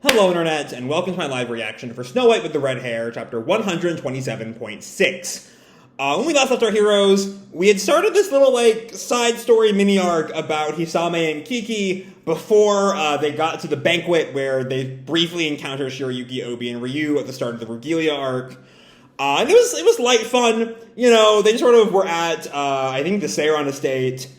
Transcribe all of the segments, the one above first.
Hello, Internet, and welcome to my live reaction for Snow White with the Red Hair, chapter 127.6. When we last left our heroes, we had started this little, side story mini-arc about Hisame and Kiki before they got to the banquet where they briefly encounter Shirayuki, Obi, and Ryu at the start of the Regalia arc. And it was light fun. You know, they sort of were at, I think, the Seiron estate.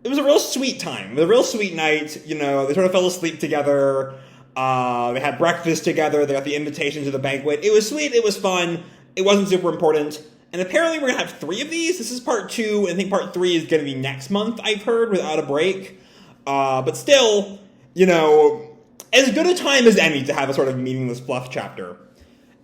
It was a real sweet time. It was a real sweet night. You know, they sort of fell asleep together. They had breakfast together. They got the invitation to the banquet. It was sweet. It was fun. It wasn't super important. And apparently we're going to have 3 of these. This is part 2. And I think part 3 is going to be next month, I've heard, without a break. But still, you know, as good a time as any to have a sort of meaningless fluff chapter.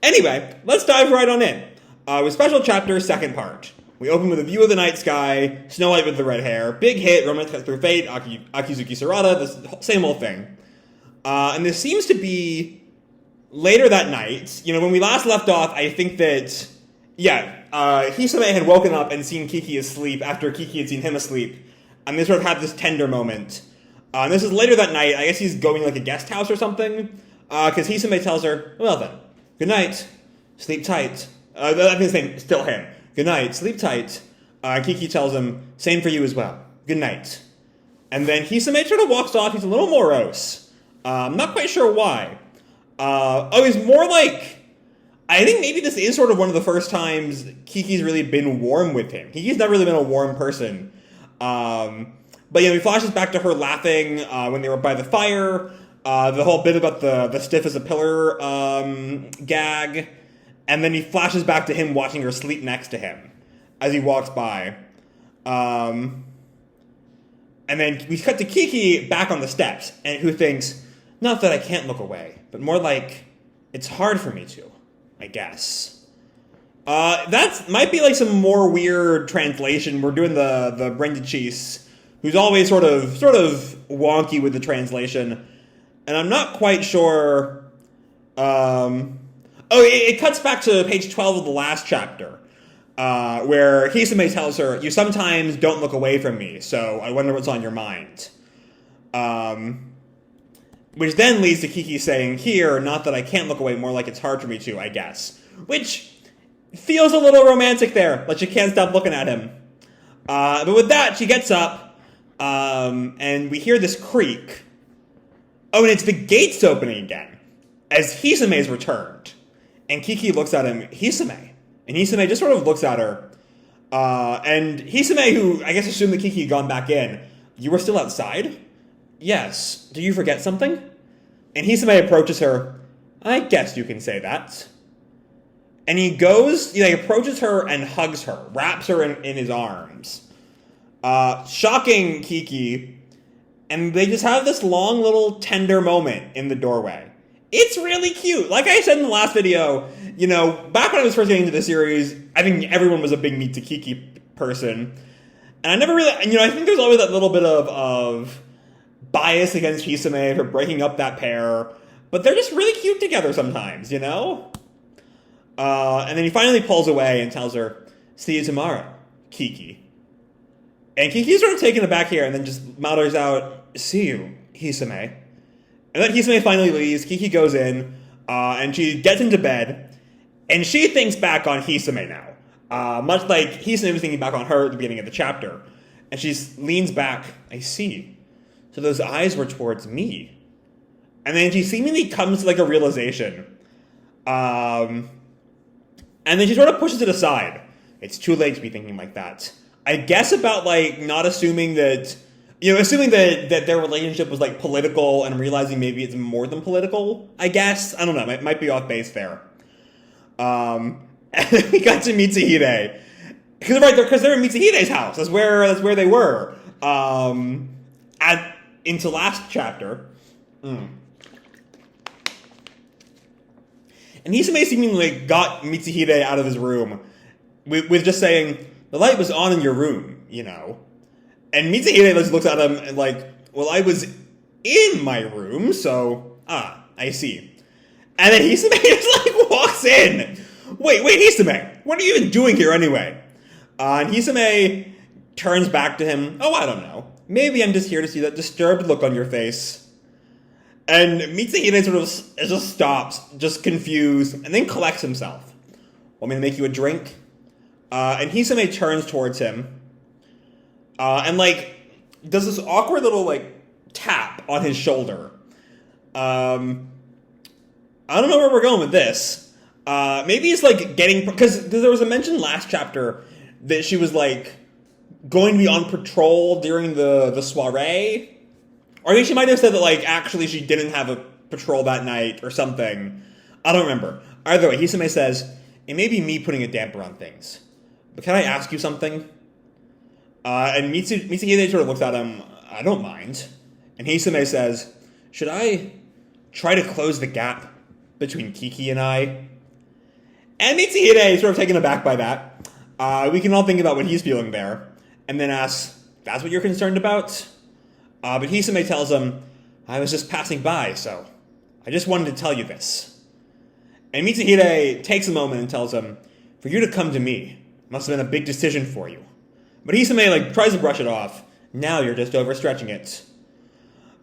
Anyway, let's dive right on in. With special chapter, second part. We open with a view of the night sky, Snow White with the red hair, big hit, romance cuts through fate, Akizuki Sorata, the same old thing. And this seems to be later that night. You know, when we last left off, I think that, Hisame had woken up and seen Kiki asleep after Kiki had seen him asleep. And they sort of had this tender moment. And this is later that night. I guess he's going to, like, a guest house or something. Because Hisame tells her, well then, good night, sleep tight. I think his name is still him. Good night, sleep tight. Kiki tells him, same for you as well. Good night. And then Hisame sort of walks off. He's a little morose. I'm not quite sure why. He's more like... I think maybe this is sort of one of the first times Kiki's really been warm with him. Kiki's never really been a warm person. But, he flashes back to her laughing when they were by the fire. The whole bit about the stiff as a pillar gag. And then he flashes back to him watching her sleep next to him as he walks by. And then we cut to Kiki back on the steps, and who thinks, not that I can't look away, but more like, it's hard for me to, I guess. That might be like some more weird translation. We're doing the Brendichis, who's always sort of wonky with the translation. And I'm not quite sure... it cuts back to page 12 of the last chapter, where Hisame tells her, you sometimes don't look away from me, so I wonder what's on your mind. Which then leads to Kiki saying here, not that I can't look away, more like it's hard for me to, I guess. Which feels a little romantic there, like she can't stop looking at him. But with that, she gets up, and we hear this creak. Oh, and it's the gates opening again, as Hisame's returned. And Kiki looks at him, Hisame. And Hisame just sort of looks at her. And Hisame, who I guess assumed that Kiki had gone back in, you were still outside? Yes. Do you forget something? And Hisame approaches her. I guess you can say that. And he goes, he approaches her and hugs her, wraps her in his arms. Shocking Kiki. And they just have this long little tender moment in the doorway. It's really cute. Like I said in the last video, back when I was first getting into the series, I think everyone was a big Meet to Kiki person. And I never really, I think there's always that little bit of bias against Hisame for breaking up that pair. But they're just really cute together sometimes, And then he finally pulls away and tells her, see you tomorrow, Kiki. And Kiki's sort of taken aback here and then just mutters out, see you, Hisame. And then Hisame finally leaves, Kiki goes in, and she gets into bed, and she thinks back on Hisame now. Much like Hisame was thinking back on her at the beginning of the chapter. And she leans back, I see. So those eyes were towards me. And then she seemingly comes to a realization. And then she sort of pushes it aside. It's too late to be thinking like that. I guess about not assuming that... assuming that their relationship was, political and realizing maybe it's more than political, I guess. I don't know. It might be off base there. And then we got to Mitsuhide. Because they're in Mitsuhide's house. That's where they were. Into last chapter. And Hisame seemingly got Mitsuhide out of his room with just saying, the light was on in your room, And Mitsuhide just looks at him and well, I was in my room, so, I see. And then Hisame just, walks in. Wait, Hisame, what are you even doing here anyway? And Hisame turns back to him, oh, I don't know. Maybe I'm just here to see that disturbed look on your face. And Mitsuhide sort of just stops, just confused, and then collects himself. Want me to make you a drink? And Hisame turns towards him, and, like, does this awkward little, like, tap on his shoulder. I don't know where we're going with this. Maybe it's, like, getting... Because there was a mention last chapter that she was, like, going to be on patrol during the soiree. Or I think she might have said that, like, actually she didn't have a patrol that night or something. I don't remember. Either way, Hisame says, it may be me putting a damper on things, but can I ask you something? And Mitsuhide sort of looks at him, I don't mind. And Hisame says, should I try to close the gap between Kiki and I? And Mitsuhide is sort of taken aback by that. We can all think about what he's feeling there. And then asks, that's what you're concerned about? But Hisame tells him, I was just passing by, so I just wanted to tell you this. And Mitsuhide takes a moment and tells him, for you to come to me must have been a big decision for you. But Hisame, like, tries to brush it off. Now you're just overstretching it.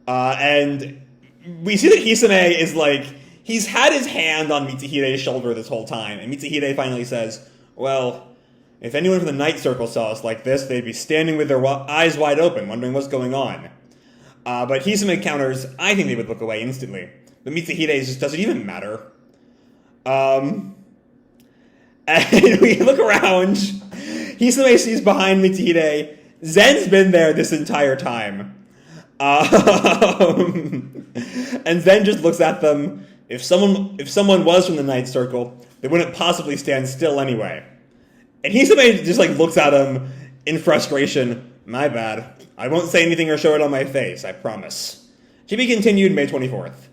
And we see that Hisame is, like, he's had his hand on Mitsuhide's shoulder this whole time. And Mitsuhide finally says, well, if anyone from the Night Circle saw us like this, they'd be standing with their eyes wide open, wondering what's going on. But Hisame counters, I think they would look away instantly. But Mitsuhide just doesn't even matter. And we look around. Hisame sees behind Mitsuhide. Zen's been there this entire time. And Zen just looks at them. If someone was from the Night Circle, they wouldn't possibly stand still anyway. And Hisame just, like, looks at him in frustration. My bad. I won't say anything or show it on my face, I promise. To be continued May 24th.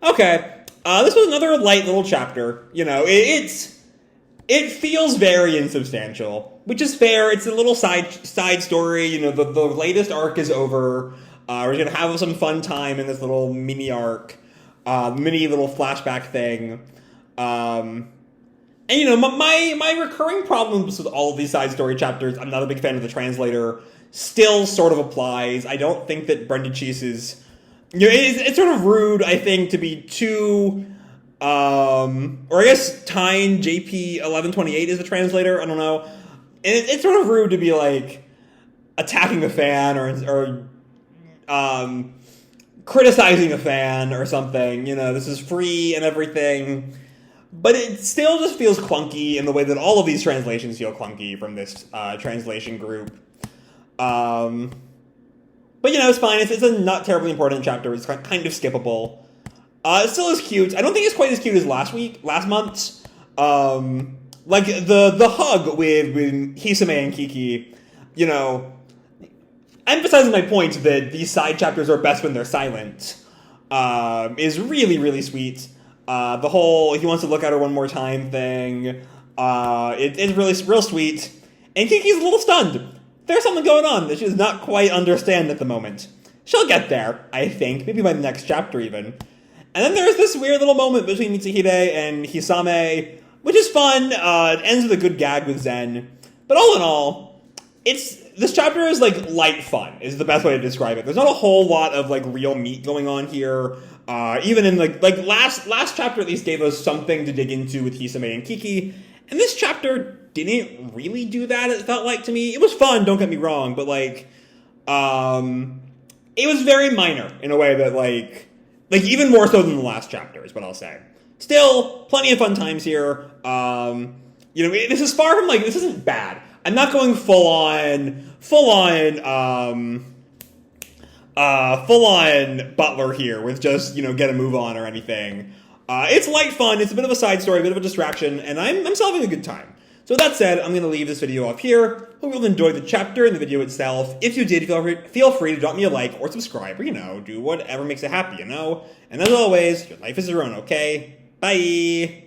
Okay, this was another light little chapter. You know, it feels very insubstantial, which is fair. It's a little side story. You know, the latest arc is over. We're gonna have some fun time in this little mini arc, mini little flashback thing. And, you know, my recurring problems with all of these side story chapters, I'm not a big fan of the translator, still sort of applies. I don't think that Brenda Chase is... You know, it's sort of rude, I think, to be too... or I guess Tyne JP1128 is the translator, I don't know. And it's sort of rude to be, like, attacking a fan or criticizing a fan or something. You know, this is free and everything. But it still just feels clunky in the way that all of these translations feel clunky from this translation group. But, you know, it's fine. It's a not terribly important chapter. It's kind of skippable. It still is cute. I don't think it's quite as cute as last month's. Like, the hug with Hisame and Kiki, you know, emphasizing my point that these side chapters are best when they're silent, is really, really sweet. The whole he wants to look at her one more time thing, it's really real sweet. And Kiki's a little stunned. There's something going on that she does not quite understand at the moment. She'll get there, I think, maybe by the next chapter even. And then there's this weird little moment between Mitsuhide and Hisame, which is fun. It ends with a good gag with Zen. But all in all, this chapter is, like, light fun, is the best way to describe it. There's not a whole lot of, like, real meat going on here. Even in, like last chapter at least gave us something to dig into with Hisame and Kiki. And this chapter didn't really do that, it felt like to me. It was fun, don't get me wrong, but, like, it was very minor in a way that, like even more so than the last chapter is what I'll say. Still, plenty of fun times here. You know, this is far from, like, this isn't bad. I'm not going full on Butler here with just, you know, get a move on or anything. It's light fun, it's a bit of a side story, a bit of a distraction, and I'm still having a good time. So with that said, I'm going to leave this video off here. Hope you'll enjoy the chapter and the video itself. If you did, feel free to drop me a like or subscribe, or, you know, do whatever makes it happy, you know? And as always, your life is your own, okay? Bye!